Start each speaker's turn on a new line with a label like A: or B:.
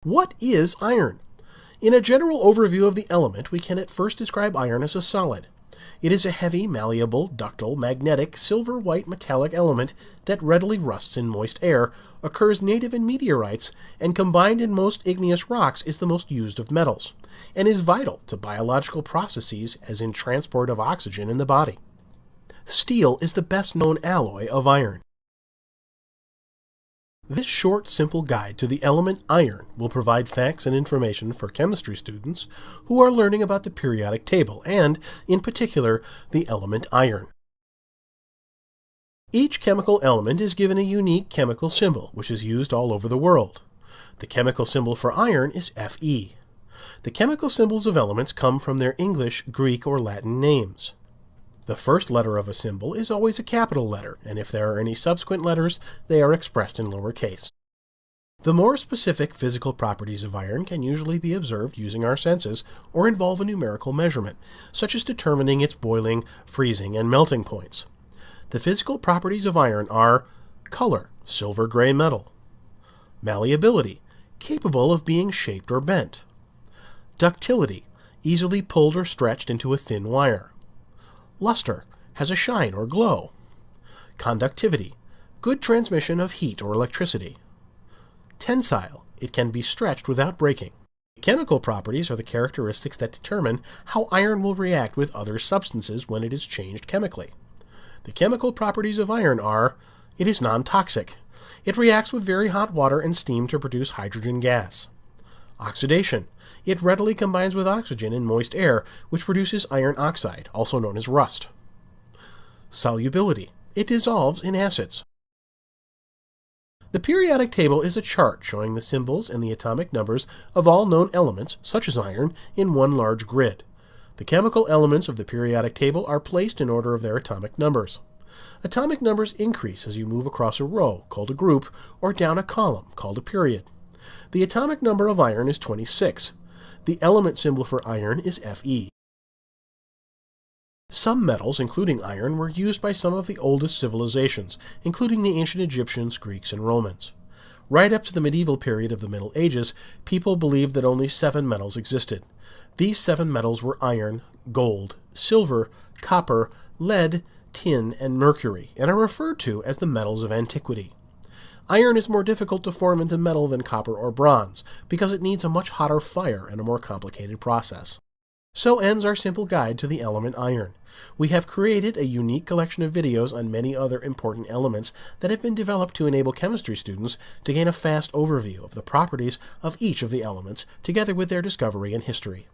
A: What is iron? In a general overview of the element, we can at first describe iron as a solid. It is a heavy, malleable, ductile, magnetic, silver-white metallic element that readily rusts in moist air, occurs native in meteorites, and combined in most igneous rocks is the most used of metals, and is vital to biological processes as in transport of oxygen in the body. Steel is the best-known alloy of iron. This short, simple guide to the element iron will provide facts and information for chemistry students who are learning about the periodic table and, in particular, the element iron. Each chemical element is given a unique chemical symbol, which is used all over the world. The chemical symbol for iron is Fe. The chemical symbols of elements come from their English, Greek, or Latin names. The first letter of a symbol is always a capital letter, and if there are any subsequent letters, they are expressed in lowercase. The more specific physical properties of iron can usually be observed using our senses or involve a numerical measurement, such as determining its boiling, freezing, and melting points. The physical properties of iron are color, silver-gray metal; malleability, capable of being shaped or bent; ductility, easily pulled or stretched into a thin wire; luster, has a shine or glow; conductivity, good transmission of heat or electricity; tensile, it can be stretched without breaking. Chemical properties are the characteristics that determine how iron will react with other substances when it is changed chemically. The chemical properties of iron are: it is non-toxic. It reacts with very hot water and steam to produce hydrogen gas. Oxidation. It readily combines with oxygen in moist air, which produces iron oxide, also known as rust. Solubility. It dissolves in acids. The periodic table is a chart showing the symbols and the atomic numbers of all known elements, such as iron, in one large grid. The chemical elements of the periodic table are placed in order of their atomic numbers. Atomic numbers increase as you move across a row, called a group, or down a column, called a period. The atomic number of iron is 26. The element symbol for iron is Fe. Some metals, including iron, were used by some of the oldest civilizations, including the ancient Egyptians, Greeks, and Romans. Right up to the medieval period of the Middle Ages, people believed that only 7 metals existed. These 7 metals were iron, gold, silver, copper, lead, tin, and mercury, and are referred to as the metals of antiquity. Iron is more difficult to form into metal than copper or bronze, because it needs a much hotter fire and a more complicated process. So ends our simple guide to the element iron. We have created a unique collection of videos on many other important elements that have been developed to enable chemistry students to gain a fast overview of the properties of each of the elements, together with their discovery and history.